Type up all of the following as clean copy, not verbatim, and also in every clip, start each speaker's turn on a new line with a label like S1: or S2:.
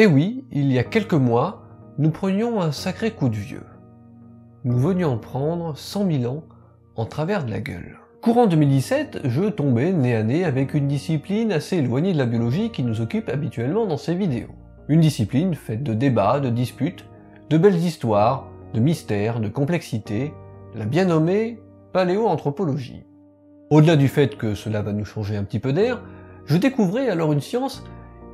S1: Et oui, il y a quelques mois, nous prenions un sacré coup de vieux. Nous venions de prendre 100 000 ans en travers de la gueule. Courant 2017, je tombais nez à nez avec une discipline assez éloignée de la biologie qui nous occupe habituellement dans ces vidéos. Une discipline faite de débats, de disputes, de belles histoires, de mystères, de complexité, la bien nommée paléoanthropologie. Au-delà du fait que cela va nous changer un petit peu d'air, je découvrais alors une science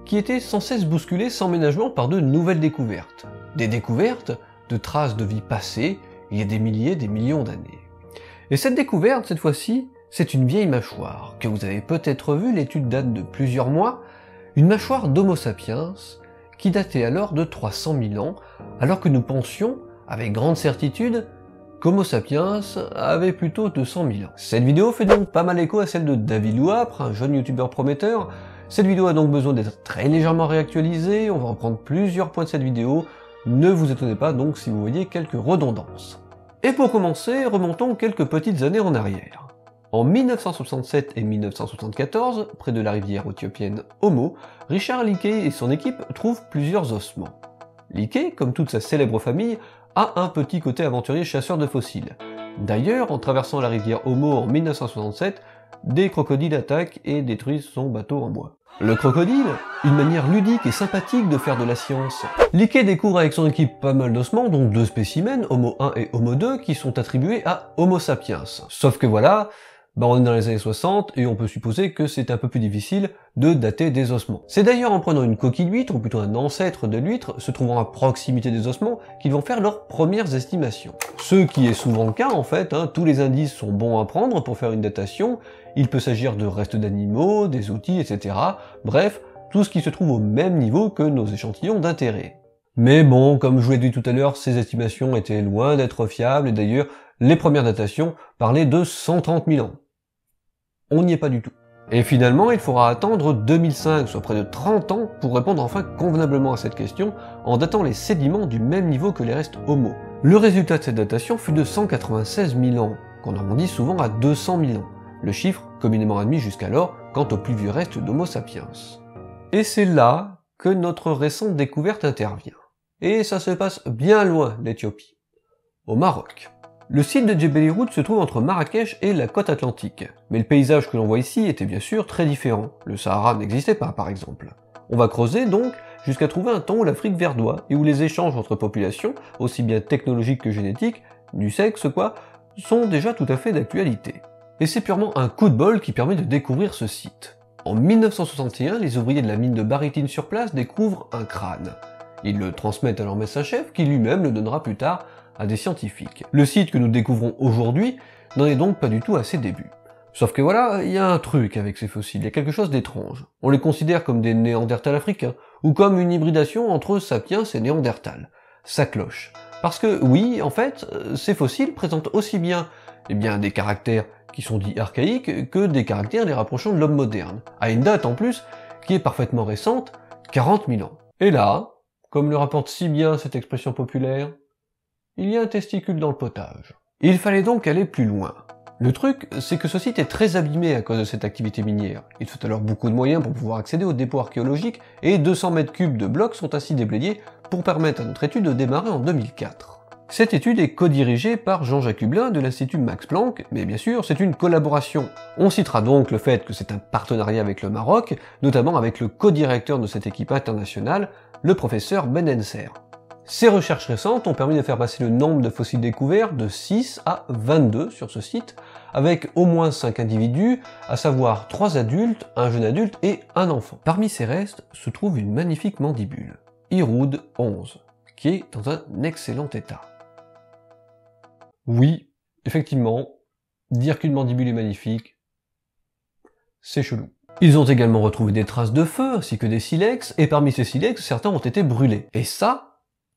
S1: qui était sans cesse bousculée sans ménagement par de nouvelles découvertes. Des découvertes de traces de vie passées il y a des milliers, des millions d'années. Et cette découverte, cette fois-ci, c'est une vieille mâchoire, que vous avez peut-être vu, l'étude date de plusieurs mois, une mâchoire d'Homo sapiens, qui datait alors de 300 000 ans, alors que nous pensions, avec grande certitude, qu'Homo sapiens avait plutôt 200 000 ans. Cette vidéo fait donc pas mal écho à celle de David Louapre, un jeune youtubeur prometteur. Cette vidéo a donc besoin d'être très légèrement réactualisée, on va reprendre plusieurs points de cette vidéo, ne vous étonnez pas donc si vous voyez quelques redondances. Et pour commencer, remontons quelques petites années en arrière. En 1967 et 1974, près de la rivière éthiopienne Omo, Richard Leakey et son équipe trouvent plusieurs ossements. Leakey, comme toute sa célèbre famille, a un petit côté aventurier chasseur de fossiles. D'ailleurs, en traversant la rivière Omo en 1967, des crocodiles attaquent et détruisent son bateau en bois. Le crocodile, une manière ludique et sympathique de faire de la science. Leakey découvre avec son équipe pas mal d'ossements, dont 2 spécimens, Homo 1 et Homo 2, qui sont attribués à Homo sapiens. Sauf que voilà, on est dans les années 60 et on peut supposer que c'est un peu plus difficile de dater des ossements. C'est d'ailleurs en prenant une coquille d'huître, ou plutôt un ancêtre de l'huître, se trouvant à proximité des ossements, qu'ils vont faire leurs premières estimations. Ce qui est souvent le cas en fait, tous les indices sont bons à prendre pour faire une datation, il peut s'agir de restes d'animaux, des outils, etc. Bref, tout ce qui se trouve au même niveau que nos échantillons d'intérêt. Mais bon, comme je vous l'ai dit tout à l'heure, ces estimations étaient loin d'être fiables, et d'ailleurs, les premières datations parlaient de 130 000 ans. On n'y est pas du tout. Et finalement, il faudra attendre 2005, soit près de 30 ans, pour répondre enfin convenablement à cette question, en datant les sédiments du même niveau que les restes Homo. Le résultat de cette datation fut de 196 000 ans, qu'on arrondit souvent à 200 000 ans, le chiffre communément admis jusqu'alors quant aux plus vieux restes d'Homo sapiens. Et c'est là que notre récente découverte intervient. Et ça se passe bien loin d'Éthiopie, au Maroc. Le site de Djebel Irhoud se trouve entre Marrakech et la côte atlantique, mais le paysage que l'on voit ici était bien sûr très différent, le Sahara n'existait pas par exemple. On va creuser donc jusqu'à trouver un temps où l'Afrique verdoie, et où les échanges entre populations, aussi bien technologiques que génétiques, du sexe quoi, sont déjà tout à fait d'actualité. Et c'est purement un coup de bol qui permet de découvrir ce site. En 1961, les ouvriers de la mine de barytine sur place découvrent un crâne. Ils le transmettent à leur médecin-chef, qui lui-même le donnera plus tard à des scientifiques. Le site que nous découvrons aujourd'hui n'en est donc pas du tout à ses débuts. Sauf que voilà, il y a un truc avec ces fossiles, il y a quelque chose d'étrange. On les considère comme des néandertals africains, ou comme une hybridation entre sapiens et néandertal. Ça cloche. Parce que oui, en fait, ces fossiles présentent aussi bien, des caractères qui sont dits archaïques, que des caractères les rapprochant de l'homme moderne, à une date en plus qui est parfaitement récente, 40 000 ans. Et là, comme le rapporte si bien cette expression populaire, il y a un testicule dans le potage. Il fallait donc aller plus loin. Le truc, c'est que ce site est très abîmé à cause de cette activité minière. Il faut alors beaucoup de moyens pour pouvoir accéder au dépôt archéologique, et 200 mètres cubes de blocs sont ainsi déblayés pour permettre à notre étude de démarrer en 2004. Cette étude est co-dirigée par Jean-Jacques Hublin de l'Institut Max Planck, mais bien sûr c'est une collaboration. On citera donc le fait que c'est un partenariat avec le Maroc, notamment avec le co-directeur de cette équipe internationale, le professeur Ben Enser. Ces recherches récentes ont permis de faire passer le nombre de fossiles découverts de 6 à 22 sur ce site, avec au moins 5 individus, à savoir 3 adultes, un jeune adulte et un enfant. Parmi ces restes se trouve une magnifique mandibule, Irhoud 11, qui est dans un excellent état. Oui, effectivement, dire qu'une mandibule est magnifique, c'est chelou. Ils ont également retrouvé des traces de feu, ainsi que des silex, et parmi ces silex, certains ont été brûlés. Et ça,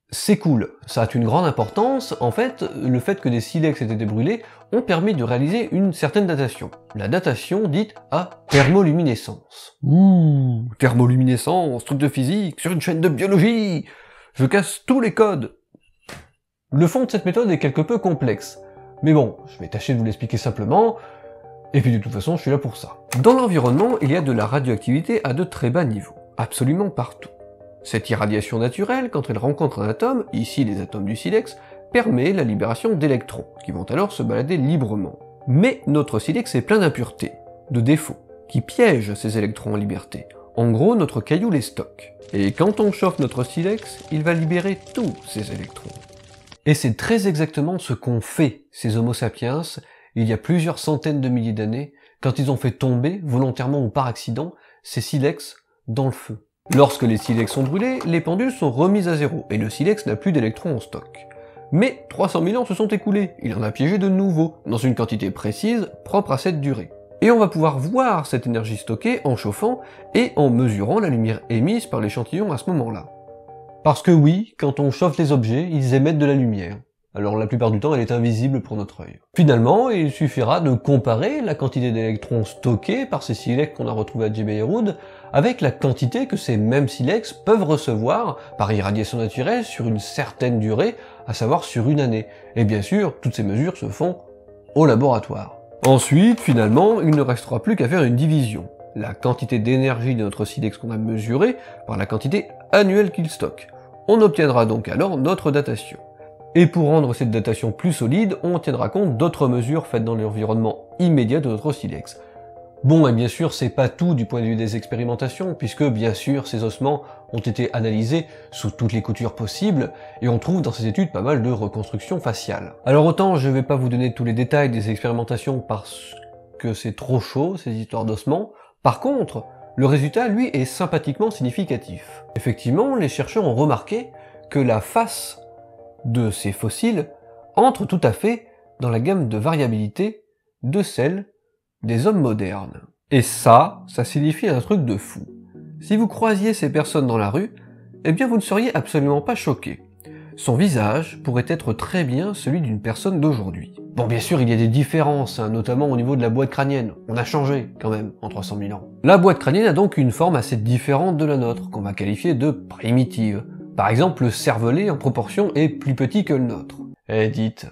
S1: c'est cool, ça a une grande importance. En fait, le fait que des silex aient été brûlés ont permis de réaliser une certaine datation. La datation dite à thermoluminescence. Ouh, thermoluminescence, truc de physique, sur une chaîne de biologie. Je casse tous les codes. Le fond de cette méthode est quelque peu complexe. Mais bon, je vais tâcher de vous l'expliquer simplement, et puis de toute façon, je suis là pour ça. Dans l'environnement, il y a de la radioactivité à de très bas niveaux, absolument partout. Cette irradiation naturelle, quand elle rencontre un atome, ici les atomes du silex, permet la libération d'électrons, qui vont alors se balader librement. Mais notre silex est plein d'impuretés, de défauts, qui piègent ces électrons en liberté. En gros, notre caillou les stocke. Et quand on chauffe notre silex, il va libérer tous ces électrons. Et c'est très exactement ce qu'ont fait ces Homo sapiens il y a plusieurs centaines de milliers d'années, quand ils ont fait tomber, volontairement ou par accident, ces silex dans le feu. Lorsque les silex sont brûlés, les pendules sont remises à zéro, et le silex n'a plus d'électrons en stock. Mais 300 000 ans se sont écoulés, il en a piégé de nouveaux, dans une quantité précise, propre à cette durée. Et on va pouvoir voir cette énergie stockée en chauffant et en mesurant la lumière émise par l'échantillon à ce moment-là. Parce que oui, quand on chauffe les objets, ils émettent de la lumière. Alors la plupart du temps, elle est invisible pour notre œil. Finalement, il suffira de comparer la quantité d'électrons stockés par ces silex qu'on a retrouvés à Jebel Irhoud avec la quantité que ces mêmes silex peuvent recevoir par irradiation naturelle sur une certaine durée, à savoir sur une année. Et bien sûr, toutes ces mesures se font au laboratoire. Ensuite, finalement, il ne restera plus qu'à faire une division. La quantité d'énergie de notre silex qu'on a mesuré par la quantité annuelle qu'il stocke. On obtiendra donc alors notre datation. Et pour rendre cette datation plus solide, on tiendra compte d'autres mesures faites dans l'environnement immédiat de notre silex. Bon, et bien sûr, c'est pas tout du point de vue des expérimentations, puisque bien sûr, ces ossements ont été analysés sous toutes les coutures possibles, et on trouve dans ces études pas mal de reconstructions faciales. Alors autant je vais pas vous donner tous les détails des expérimentations parce que c'est trop chaud, ces histoires d'ossements, par contre, le résultat, lui, est sympathiquement significatif. Effectivement, les chercheurs ont remarqué que la face de ces fossiles entre tout à fait dans la gamme de variabilité de celle des hommes modernes. Et ça signifie un truc de fou. Si vous croisiez ces personnes dans la rue, eh bien vous ne seriez absolument pas choqué. Son visage pourrait être très bien celui d'une personne d'aujourd'hui. Bon, bien sûr, il y a des différences, notamment au niveau de la boîte crânienne. On a changé, quand même, en 300 000 ans. La boîte crânienne a donc une forme assez différente de la nôtre, qu'on va qualifier de primitive. Par exemple, le cervelet en proportion est plus petit que le nôtre. Eh, dites,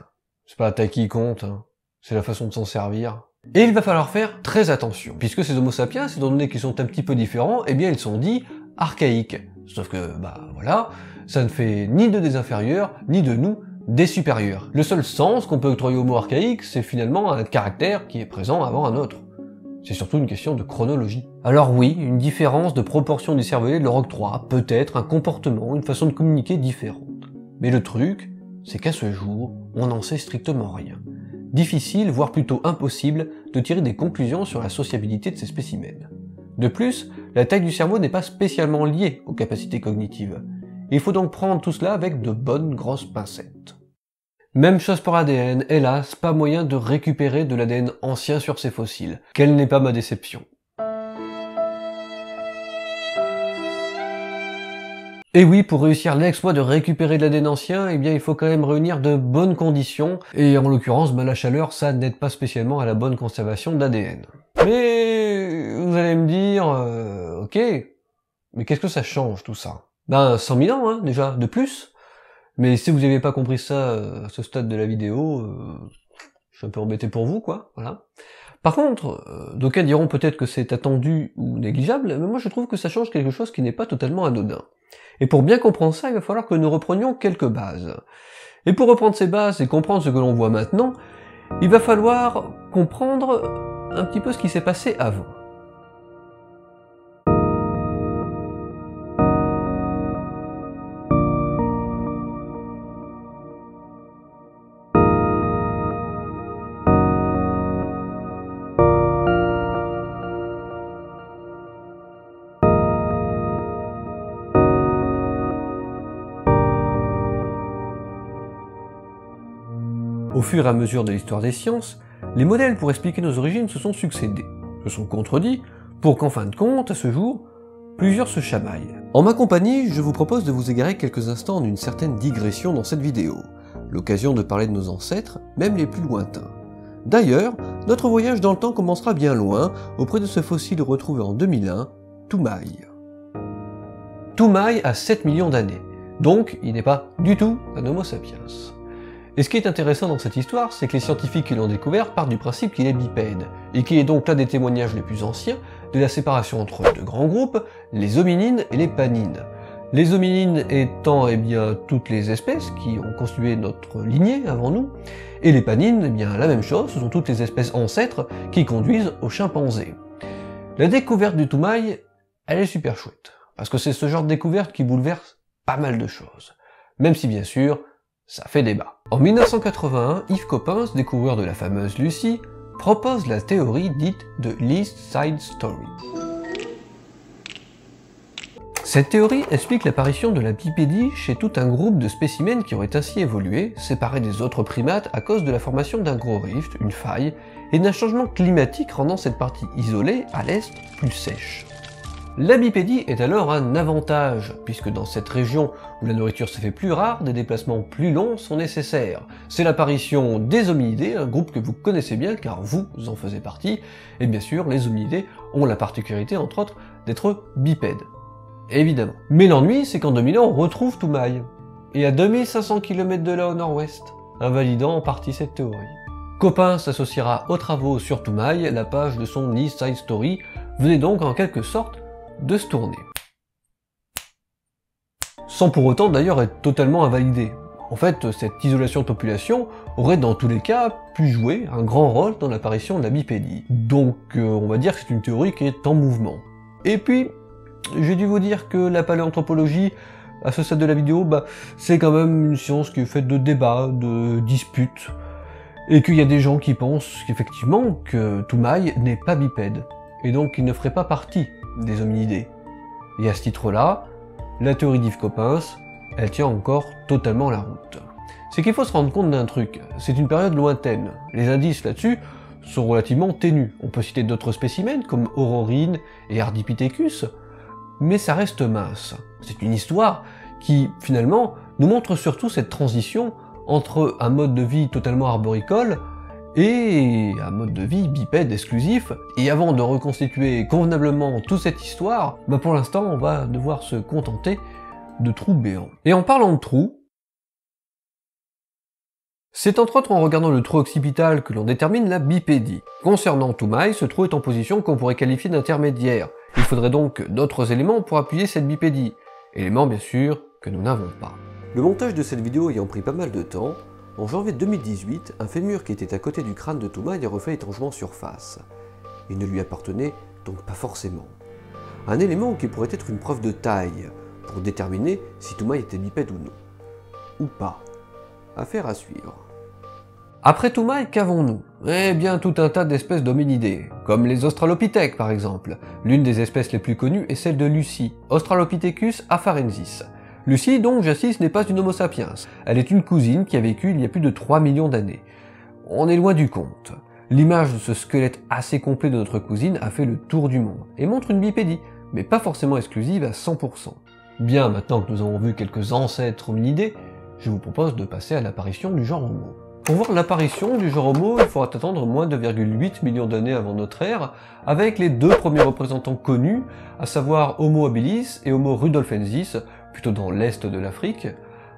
S1: c'est pas la taille qui compte, hein. C'est la façon de s'en servir. Et il va falloir faire très attention, puisque ces Homo sapiens, étant donné qu'ils sont un petit peu différents, eh bien ils sont dits archaïques. Sauf que, bah voilà, ça ne fait ni de des inférieurs, ni de nous des supérieurs. Le seul sens qu'on peut octroyer au mot archaïque, c'est finalement un caractère qui est présent avant un autre. C'est surtout une question de chronologie. Alors oui, une différence de proportion du cervelet leur octroie peut-être un comportement, une façon de communiquer différente. Mais le truc, c'est qu'à ce jour, on n'en sait strictement rien. Difficile, voire plutôt impossible, de tirer des conclusions sur la sociabilité de ces spécimens. De plus, la taille du cerveau n'est pas spécialement liée aux capacités cognitives. Il faut donc prendre tout cela avec de bonnes grosses pincettes. Même chose pour l'ADN, hélas, pas moyen de récupérer de l'ADN ancien sur ces fossiles. Quelle n'est pas ma déception. Et oui, pour réussir l'exploit de récupérer de l'ADN ancien, eh bien il faut quand même réunir de bonnes conditions, et en l'occurrence, la chaleur, ça n'aide pas spécialement à la bonne conservation de l'ADN. Mais vous allez me dire, ok, mais qu'est-ce que ça change tout ça? 100 000 ans, déjà, de plus. Mais si vous n'aviez pas compris ça à ce stade de la vidéo, je suis un peu embêté pour vous, quoi, voilà. Par contre, d'aucuns diront peut-être que c'est attendu ou négligeable, mais moi je trouve que ça change quelque chose qui n'est pas totalement anodin. Et pour bien comprendre ça, il va falloir que nous reprenions quelques bases. Et pour reprendre ces bases et comprendre ce que l'on voit maintenant, il va falloir comprendre un petit peu ce qui s'est passé avant. Au fur et à mesure de l'histoire des sciences, les modèles pour expliquer nos origines se sont succédés, se sont contredits, pour qu'en fin de compte, à ce jour, plusieurs se chamaillent. En ma compagnie, je vous propose de vous égarer quelques instants en une certaine digression dans cette vidéo, l'occasion de parler de nos ancêtres, même les plus lointains. D'ailleurs, notre voyage dans le temps commencera bien loin, auprès de ce fossile retrouvé en 2001, Toumaï. Toumaï a 7 millions d'années, donc il n'est pas du tout un Homo sapiens. Et ce qui est intéressant dans cette histoire, c'est que les scientifiques qui l'ont découvert partent du principe qu'il est bipède, et qu'il est donc l'un des témoignages les plus anciens de la séparation entre deux grands groupes, les hominines et les panines. Les hominines étant toutes les espèces qui ont constitué notre lignée avant nous, et les panines, la même chose, ce sont toutes les espèces ancêtres qui conduisent aux chimpanzés. La découverte du toumaï, elle est super chouette, parce que c'est ce genre de découverte qui bouleverse pas mal de choses, même si bien sûr, ça fait débat. En 1981, Yves Coppens, découvreur de la fameuse Lucie, propose la théorie dite de l'East Side Story. Cette théorie explique l'apparition de la bipédie chez tout un groupe de spécimens qui auraient ainsi évolué, séparés des autres primates à cause de la formation d'un gros rift, une faille, et d'un changement climatique rendant cette partie isolée, à l'est, plus sèche. La bipédie est alors un avantage, puisque dans cette région où la nourriture se fait plus rare, des déplacements plus longs sont nécessaires. C'est l'apparition des hominidés, un groupe que vous connaissez bien car vous en faisiez partie, et bien sûr les hominidés ont la particularité entre autres d'être bipèdes. Évidemment. Mais l'ennui, c'est qu'en 2000 ans, on retrouve Toumaï, et à 2500 km de là au nord-ouest, invalidant en partie cette théorie. Coppens associera aux travaux sur Toumaï la page de son East Side Story, venait donc en quelque sorte de se tourner. Sans pour autant d'ailleurs être totalement invalidé. En fait, cette isolation de population aurait dans tous les cas pu jouer un grand rôle dans l'apparition de la bipédie. Donc on va dire que c'est une théorie qui est en mouvement. Et puis, j'ai dû vous dire que la paléanthropologie, à ce stade de la vidéo, c'est quand même une science qui est faite de débats, de disputes, et qu'il y a des gens qui pensent qu'effectivement que Toumaï n'est pas bipède, et donc qu'il ne ferait pas partie des hominidés. Et à ce titre-là, la théorie d'Yves Coppens, elle tient encore totalement la route. C'est qu'il faut se rendre compte d'un truc, c'est une période lointaine, les indices là-dessus sont relativement ténus. On peut citer d'autres spécimens comme Aurorine et Ardipithecus, mais ça reste mince. C'est une histoire qui, finalement, nous montre surtout cette transition entre un mode de vie totalement arboricole et un mode de vie bipède exclusif. Et avant de reconstituer convenablement toute cette histoire, pour l'instant, on va devoir se contenter de trous béants. Et en parlant de trous, c'est entre autres en regardant le trou occipital que l'on détermine la bipédie. Concernant Toumaï, ce trou est en position qu'on pourrait qualifier d'intermédiaire. Il faudrait donc d'autres éléments pour appuyer cette bipédie. Éléments bien sûr que nous n'avons pas. Le montage de cette vidéo ayant pris pas mal de temps, en janvier 2018, un fémur qui était à côté du crâne de Toumaï est refait étrangement surface. Il ne lui appartenait donc pas forcément. Un élément qui pourrait être une preuve de taille, pour déterminer si Toumaï était bipède ou non. Ou pas. Affaire à suivre. Après Toumaï, qu'avons-nous? Eh bien tout un tas d'espèces d'hominidés, comme les Australopithèques par exemple. L'une des espèces les plus connues est celle de Lucie, Australopithecus afarensis. Lucie donc, j'insiste, n'est pas une Homo sapiens, elle est une cousine qui a vécu il y a plus de 3 millions d'années. On est loin du compte. L'image de ce squelette assez complet de notre cousine a fait le tour du monde, et montre une bipédie, mais pas forcément exclusive à 100%. Bien, maintenant que nous avons vu quelques ancêtres hominidés, je vous propose de passer à l'apparition du genre Homo. Pour voir l'apparition du genre Homo, il faudra attendre moins de 2,8 millions d'années avant notre ère, avec les deux premiers représentants connus, à savoir Homo habilis et Homo rudolfensis, plutôt dans l'est de l'Afrique.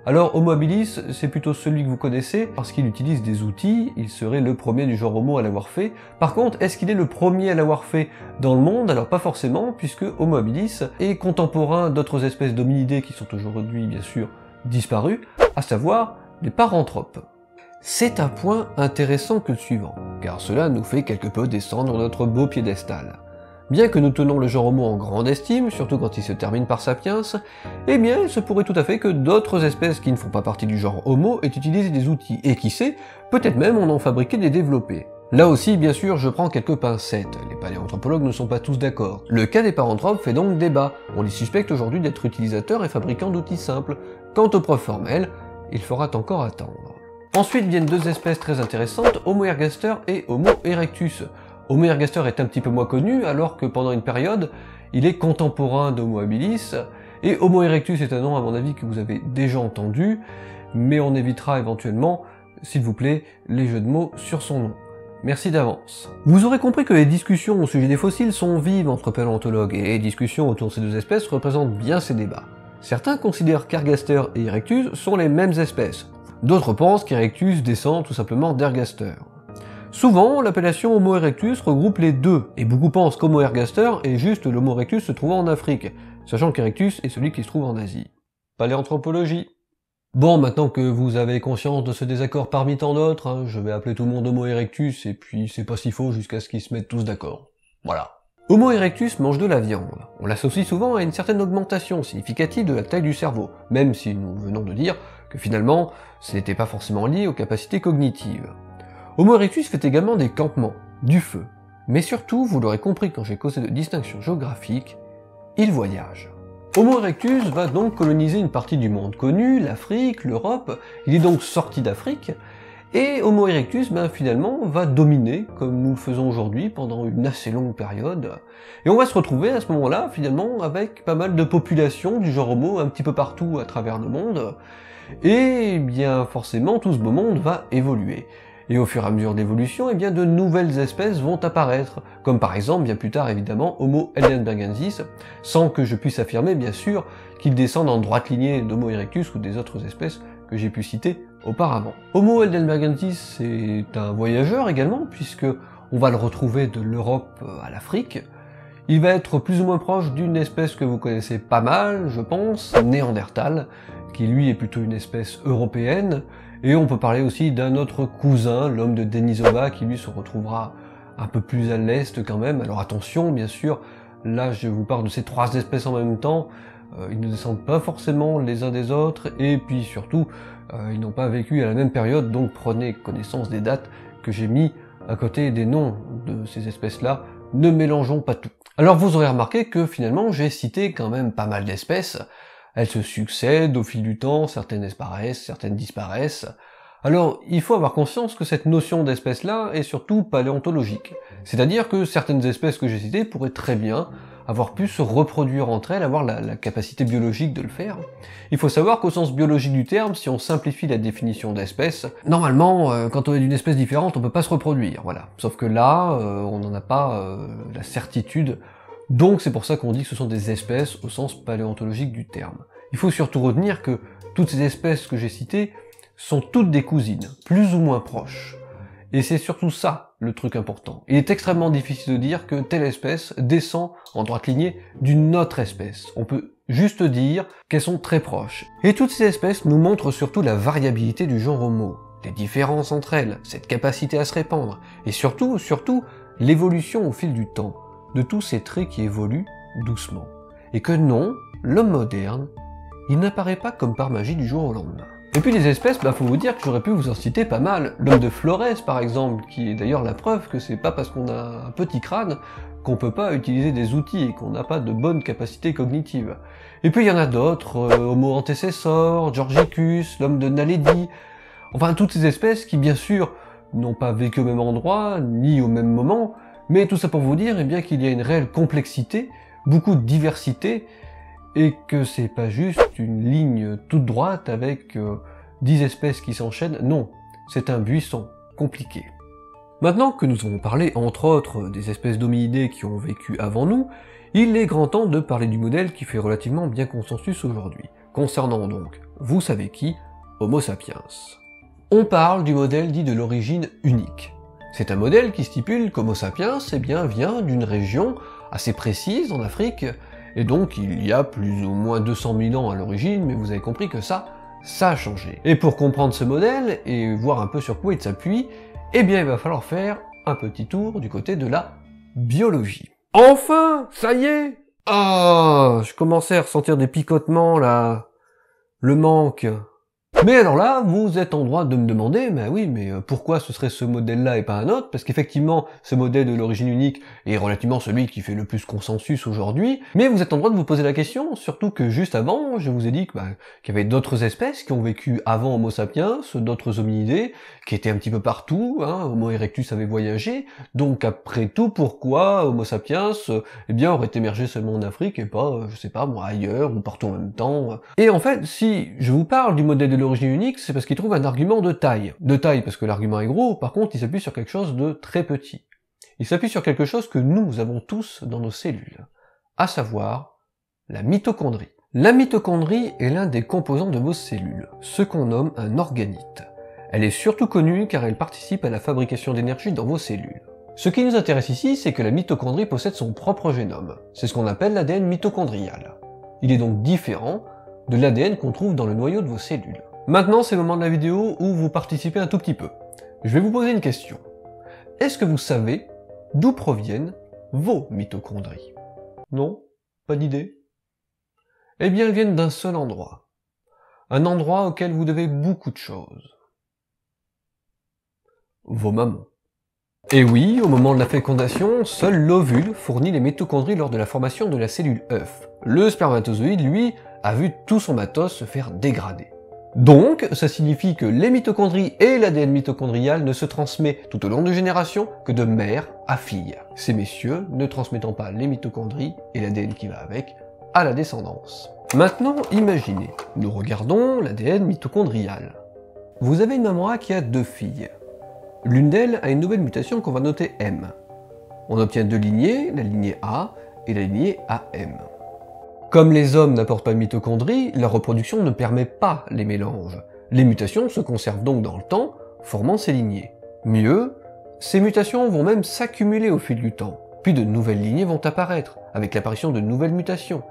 S1: Alors Homo habilis, c'est plutôt celui que vous connaissez, parce qu'il utilise des outils, il serait le premier du genre Homo à l'avoir fait. Par contre, est-ce qu'il est le premier à l'avoir fait dans le monde? Alors pas forcément, puisque Homo habilis est contemporain d'autres espèces d'hominidés qui sont aujourd'hui bien sûr disparues, à savoir les paranthropes. C'est un point intéressant que le suivant, car cela nous fait quelque peu descendre notre beau piédestal. Bien que nous tenons le genre Homo en grande estime, surtout quand il se termine par sapiens, eh bien il se pourrait tout à fait que d'autres espèces qui ne font pas partie du genre Homo aient utilisé des outils, et qui sait, peut-être même en ont fabriqué des développés. Là aussi, bien sûr, je prends quelques pincettes, les paléanthropologues ne sont pas tous d'accord. Le cas des paranthropes fait donc débat, on les suspecte aujourd'hui d'être utilisateurs et fabricants d'outils simples. Quant aux preuves formelles, il faudra encore attendre. Ensuite viennent deux espèces très intéressantes, Homo ergaster et Homo erectus. Homo ergaster est un petit peu moins connu, alors que pendant une période, il est contemporain d'Homo habilis, et Homo erectus est un nom à mon avis que vous avez déjà entendu, mais on évitera éventuellement, s'il vous plaît, les jeux de mots sur son nom. Merci d'avance. Vous aurez compris que les discussions au sujet des fossiles sont vives entre paléontologues, et les discussions autour de ces deux espèces représentent bien ces débats. Certains considèrent qu'Ergaster et Erectus sont les mêmes espèces. D'autres pensent qu'Erectus descend tout simplement d'Ergaster. Souvent, l'appellation Homo erectus regroupe les deux, et beaucoup pensent qu'Homo ergaster est juste l'Homo erectus se trouvant en Afrique, sachant qu'Erectus est celui qui se trouve en Asie. Paléanthropologie. Bon, maintenant que vous avez conscience de ce désaccord parmi tant d'autres, hein, je vais appeler tout le monde Homo erectus, et puis c'est pas si faux jusqu'à ce qu'ils se mettent tous d'accord. Voilà. Homo erectus mange de la viande. On l'associe souvent à une certaine augmentation significative de la taille du cerveau, même si nous venons de dire que finalement, ce n'était pas forcément lié aux capacités cognitives. Homo erectus fait également des campements, du feu, mais surtout, vous l'aurez compris quand j'ai causé de distinction géographique, il voyage. Homo erectus va donc coloniser une partie du monde connu, l'Afrique, l'Europe, il est donc sorti d'Afrique, et Homo erectus, finalement, va dominer, comme nous le faisons aujourd'hui, pendant une assez longue période, et on va se retrouver à ce moment-là, finalement, avec pas mal de populations du genre Homo un petit peu partout à travers le monde, et bien forcément, tout ce beau monde va évoluer. Et au fur et à mesure de l'évolution, de nouvelles espèces vont apparaître, comme par exemple, bien plus tard évidemment, Homo heidelbergensis, sans que je puisse affirmer, bien sûr, qu'il descende en droite lignée d'Homo erectus ou des autres espèces que j'ai pu citer auparavant. Homo heidelbergensis c'est un voyageur également, puisque on va le retrouver de l'Europe à l'Afrique. Il va être plus ou moins proche d'une espèce que vous connaissez pas mal, je pense, Néandertal, qui lui est plutôt une espèce européenne, et on peut parler aussi d'un autre cousin, l'homme de Denisova, qui lui se retrouvera un peu plus à l'est quand même. Alors attention, bien sûr, là je vous parle de ces trois espèces en même temps, ils ne descendent pas forcément les uns des autres, et puis surtout, ils n'ont pas vécu à la même période, donc prenez connaissance des dates que j'ai mis à côté des noms de ces espèces-là, ne mélangeons pas tout. Alors vous aurez remarqué que finalement j'ai cité quand même pas mal d'espèces, elles se succèdent au fil du temps, certaines apparaissent, certaines disparaissent. Alors, il faut avoir conscience que cette notion d'espèce-là est surtout paléontologique. C'est-à-dire que certaines espèces que j'ai citées pourraient très bien avoir pu se reproduire entre elles, avoir la capacité biologique de le faire. Il faut savoir qu'au sens biologique du terme, si on simplifie la définition d'espèce, normalement, quand on est d'une espèce différente, on peut pas se reproduire, voilà. Sauf que là, on n'en a pas la certitude. Donc c'est pour ça qu'on dit que ce sont des espèces au sens paléontologique du terme. Il faut surtout retenir que toutes ces espèces que j'ai citées sont toutes des cousines, plus ou moins proches. Et c'est surtout ça le truc important. Il est extrêmement difficile de dire que telle espèce descend en droite lignée d'une autre espèce. On peut juste dire qu'elles sont très proches. Et toutes ces espèces nous montrent surtout la variabilité du genre Homo, les différences entre elles, cette capacité à se répandre, et surtout, l'évolution au fil du temps de tous ces traits qui évoluent doucement. Et que non, l'homme moderne, il n'apparaît pas comme par magie du jour au lendemain. Et puis les espèces, faut vous dire que j'aurais pu vous en citer pas mal. L'homme de Flores par exemple, qui est d'ailleurs la preuve que c'est pas parce qu'on a un petit crâne qu'on peut pas utiliser des outils et qu'on n'a pas de bonnes capacités cognitives. Et puis il y en a d'autres, Homo antecessor, Georgicus, l'homme de Naledi, enfin toutes ces espèces qui bien sûr n'ont pas vécu au même endroit, ni au même moment, mais tout ça pour vous dire qu'il y a une réelle complexité, beaucoup de diversité, et que c'est pas juste une ligne toute droite avec 10 espèces qui s'enchaînent, non, c'est un buisson compliqué. Maintenant que nous avons parlé entre autres des espèces d'hominidés qui ont vécu avant nous, il est grand temps de parler du modèle qui fait relativement bien consensus aujourd'hui, concernant donc, vous savez qui, Homo sapiens. On parle du modèle dit de l'origine unique. C'est un modèle qui stipule qu'Homo sapiens vient d'une région assez précise en Afrique, et donc il y a plus ou moins 200 000 ans à l'origine, mais vous avez compris que ça a changé. Et pour comprendre ce modèle, et voir un peu sur quoi il s'appuie, il va falloir faire un petit tour du côté de la biologie. Enfin, ça y est! Ah, je commençais à ressentir des picotements là, le manque. Mais alors là, vous êtes en droit de me demander, pourquoi ce serait ce modèle-là et pas un autre? Parce qu'effectivement, ce modèle de l'origine unique est relativement celui qui fait le plus consensus aujourd'hui, mais vous êtes en droit de vous poser la question, surtout que juste avant, je vous ai dit qu'il y avait d'autres espèces qui ont vécu avant Homo sapiens, d'autres hominidés, qui étaient un petit peu partout, Homo erectus avait voyagé, donc après tout, pourquoi Homo sapiens, aurait émergé seulement en Afrique et pas, je sais pas moi, ailleurs, ou partout en même temps. Et en fait, si je vous parle du modèle de l'origine unique, c'est parce qu'il trouve un argument de taille. De taille parce que l'argument est gros, par contre il s'appuie sur quelque chose de très petit. Il s'appuie sur quelque chose que nous avons tous dans nos cellules, à savoir la mitochondrie. La mitochondrie est l'un des composants de vos cellules, ce qu'on nomme un organite. Elle est surtout connue car elle participe à la fabrication d'énergie dans vos cellules. Ce qui nous intéresse ici, c'est que la mitochondrie possède son propre génome. C'est ce qu'on appelle l'ADN mitochondrial. Il est donc différent de l'ADN qu'on trouve dans le noyau de vos cellules. Maintenant, c'est le moment de la vidéo où vous participez un tout petit peu. Je vais vous poser une question. Est-ce que vous savez d'où proviennent vos mitochondries? Non? Pas d'idée? Eh bien, elles viennent d'un seul endroit. Un endroit auquel vous devez beaucoup de choses. Vos mamans. Et oui, au moment de la fécondation, seul l'ovule fournit les mitochondries lors de la formation de la cellule œuf. Le spermatozoïde, lui, a vu tout son matos se faire dégrader. Donc, ça signifie que les mitochondries et l'ADN mitochondrial ne se transmettent tout au long de générations que de mère à fille. Ces messieurs ne transmettant pas les mitochondries et l'ADN qui va avec à la descendance. Maintenant, imaginez, nous regardons l'ADN mitochondrial. Vous avez une maman A qui a 2 filles. L'une d'elles a une nouvelle mutation qu'on va noter M. On obtient 2 lignées, la lignée A et la lignée AM. Comme les hommes n'apportent pas de mitochondries, la reproduction ne permet pas les mélanges. Les mutations se conservent donc dans le temps, formant ces lignées. Mieux, ces mutations vont même s'accumuler au fil du temps, puis de nouvelles lignées vont apparaître, avec l'apparition de nouvelles mutations.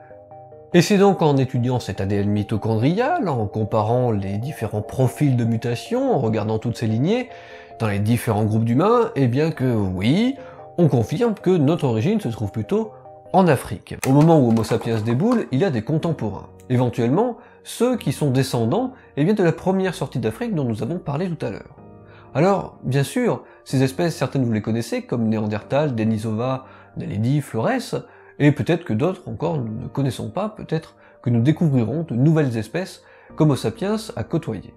S1: Et c'est donc en étudiant cet ADN mitochondrial, en comparant les différents profils de mutations, en regardant toutes ces lignées, dans les différents groupes d'humains, eh bien que oui, on confirme que notre origine se trouve plutôt en Afrique. Au moment où Homo sapiens déboule, il y a des contemporains. Éventuellement, ceux qui sont descendants de la première sortie d'Afrique dont nous avons parlé tout à l'heure. Alors, bien sûr, ces espèces, certaines vous les connaissez, comme Néandertal, Denisova, Naledi, Flores, et peut-être que d'autres encore nous ne connaissons pas, peut-être que nous découvrirons de nouvelles espèces qu'Homo sapiens a côtoyées.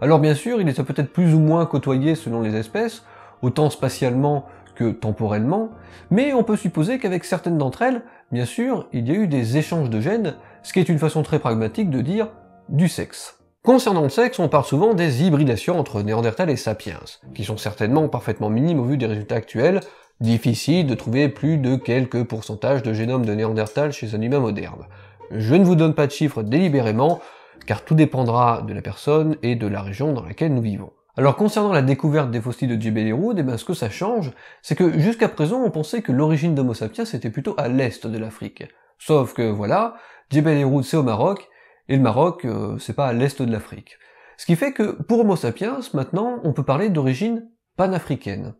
S1: Alors bien sûr, il les a peut-être plus ou moins côtoyées selon les espèces, autant spatialement que temporellement, mais on peut supposer qu'avec certaines d'entre elles, bien sûr, il y a eu des échanges de gènes, ce qui est une façon très pragmatique de dire du sexe. Concernant le sexe, on parle souvent des hybridations entre Néandertal et Sapiens, qui sont certainement parfaitement minimes au vu des résultats actuels, difficile de trouver plus de quelques pourcentages de génome de Néandertal chez un humain moderne. Je ne vous donne pas de chiffres délibérément, car tout dépendra de la personne et de la région dans laquelle nous vivons. Alors concernant la découverte des fossiles de Djebel Irhoud, eh bien ce que ça change, c'est que jusqu'à présent on pensait que l'origine d'Homo sapiens était plutôt à l'est de l'Afrique. Sauf que voilà, Djebel Irhoud c'est au Maroc, et le Maroc c'est pas à l'est de l'Afrique. Ce qui fait que pour Homo sapiens, maintenant on peut parler d'origine panafricaine.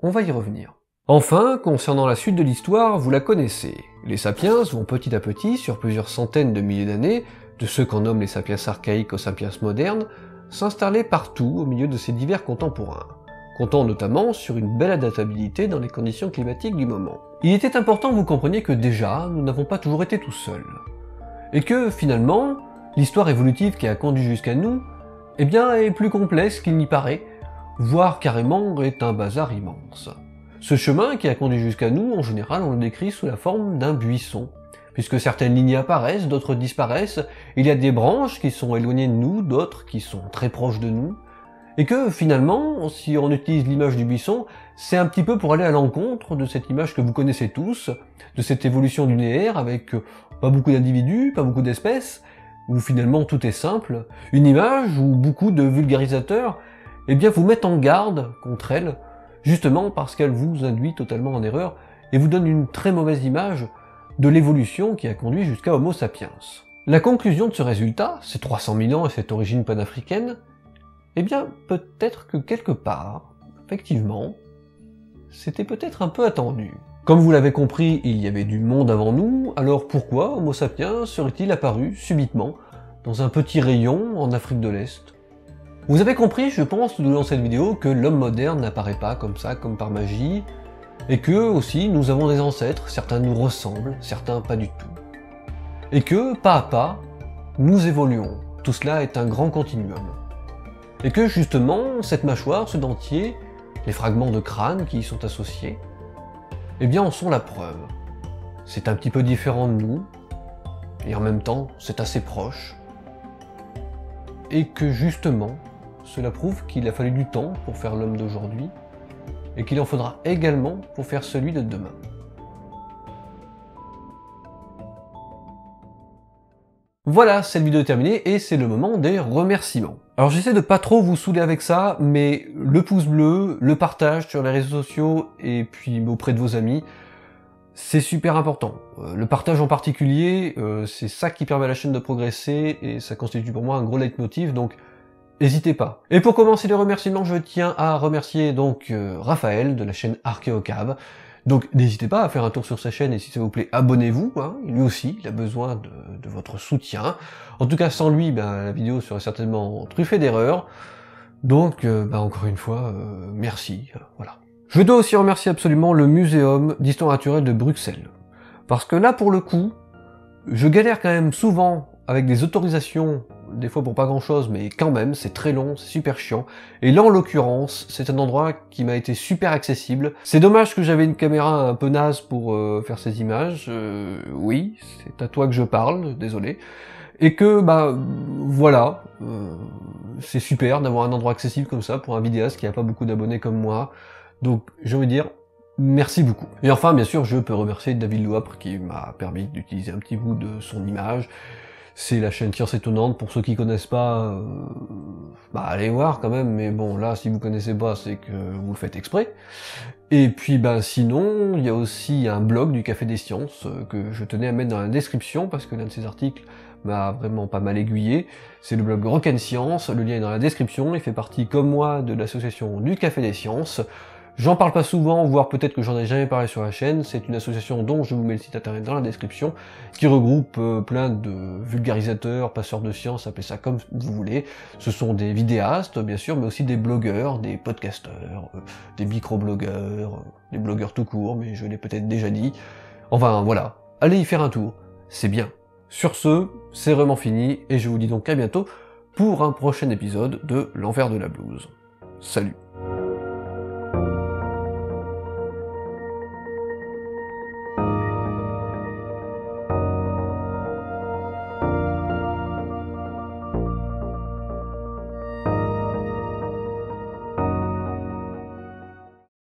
S1: On va y revenir. Enfin, concernant la suite de l'histoire, vous la connaissez. Les sapiens vont petit à petit, sur plusieurs centaines de milliers d'années, de ceux qu'on nomme les sapiens archaïques aux sapiens modernes, s'installer partout au milieu de ces divers contemporains, comptant notamment sur une belle adaptabilité dans les conditions climatiques du moment. Il était important que vous compreniez que déjà, nous n'avons pas toujours été tout seuls. Et que, finalement, l'histoire évolutive qui a conduit jusqu'à nous, eh bien, est plus complexe qu'il n'y paraît, voire carrément est un bazar immense. Ce chemin qui a conduit jusqu'à nous, en général, on le décrit sous la forme d'un buisson. Puisque certaines lignées apparaissent, d'autres disparaissent, il y a des branches qui sont éloignées de nous, d'autres qui sont très proches de nous, et que finalement, si on utilise l'image du buisson, c'est un petit peu pour aller à l'encontre de cette image que vous connaissez tous, de cette évolution linéaire avec pas beaucoup d'individus, pas beaucoup d'espèces, où finalement tout est simple, une image où beaucoup de vulgarisateurs vous mettent en garde contre elle, justement parce qu'elle vous induit totalement en erreur et vous donne une très mauvaise image de l'évolution qui a conduit jusqu'à Homo sapiens. La conclusion de ce résultat, ces 300 000 ans et cette origine panafricaine, eh bien, peut-être que quelque part, effectivement, c'était peut-être un peu attendu. Comme vous l'avez compris, il y avait du monde avant nous, alors pourquoi Homo sapiens serait-il apparu, subitement, dans un petit rayon en Afrique de l'Est? Vous avez compris, je pense, tout au long de cette vidéo, que l'homme moderne n'apparaît pas comme ça, comme par magie, et que, aussi, nous avons des ancêtres, certains nous ressemblent, certains pas du tout. Et que, pas à pas, nous évoluons. Tout cela est un grand continuum. Et que, justement, cette mâchoire, ce dentier, les fragments de crâne qui y sont associés, eh bien, en sont la preuve. C'est un petit peu différent de nous, et en même temps, c'est assez proche. Et que, justement, cela prouve qu'il a fallu du temps pour faire l'homme d'aujourd'hui, et qu'il en faudra également pour faire celui de demain. Voilà, cette vidéo est terminée et c'est le moment des remerciements. Alors j'essaie de pas trop vous saouler avec ça, mais le pouce bleu, le partage sur les réseaux sociaux et puis auprès de vos amis, c'est super important. Le partage en particulier, c'est ça qui permet à la chaîne de progresser, et ça constitue pour moi un gros leitmotiv, donc n'hésitez pas. Et pour commencer les remerciements, je tiens à remercier donc Raphaël de la chaîne Archéocave. Donc n'hésitez pas à faire un tour sur sa chaîne, et si ça vous plaît, abonnez-vous, hein. Lui aussi, il a besoin de votre soutien. En tout cas, sans lui, ben, la vidéo serait certainement truffée d'erreurs. Donc, encore une fois, merci, voilà. Je dois aussi remercier absolument le Muséum d'Histoire Naturelle de Bruxelles. Parce que là, pour le coup, je galère quand même souvent avec des autorisations, des fois pour pas grand chose, mais quand même, c'est très long, c'est super chiant. Et là, en l'occurrence, c'est un endroit qui m'a été super accessible. C'est dommage que j'avais une caméra un peu naze pour faire ces images. Oui, c'est à toi que je parle, désolé. Et que, voilà, c'est super d'avoir un endroit accessible comme ça pour un vidéaste qui a pas beaucoup d'abonnés comme moi. Donc, j'ai envie de dire, merci beaucoup. Et enfin, bien sûr, je peux remercier David Louapre qui m'a permis d'utiliser un petit bout de son image. C'est la chaîne Science Étonnante, pour ceux qui connaissent pas, allez voir quand même, mais bon, là, si vous connaissez pas, c'est que vous le faites exprès. Et puis, sinon, il y a aussi un blog du Café des Sciences, que je tenais à mettre dans la description, parce que l'un de ces articles m'a vraiment pas mal aiguillé. C'est le blog Rock & Science, le lien est dans la description, il fait partie, comme moi, de l'association du Café des Sciences. J'en parle pas souvent, voire peut-être que j'en ai jamais parlé sur la chaîne, c'est une association dont je vous mets le site internet dans la description, qui regroupe plein de vulgarisateurs, passeurs de science, appelez ça comme vous voulez. Ce sont des vidéastes, bien sûr, mais aussi des blogueurs, des podcasteurs, des microblogueurs, des blogueurs tout court, mais je l'ai peut-être déjà dit. Enfin, voilà, allez y faire un tour, c'est bien. Sur ce, c'est vraiment fini, et je vous dis donc à bientôt pour un prochain épisode de l'Envers de la Blouse. Salut.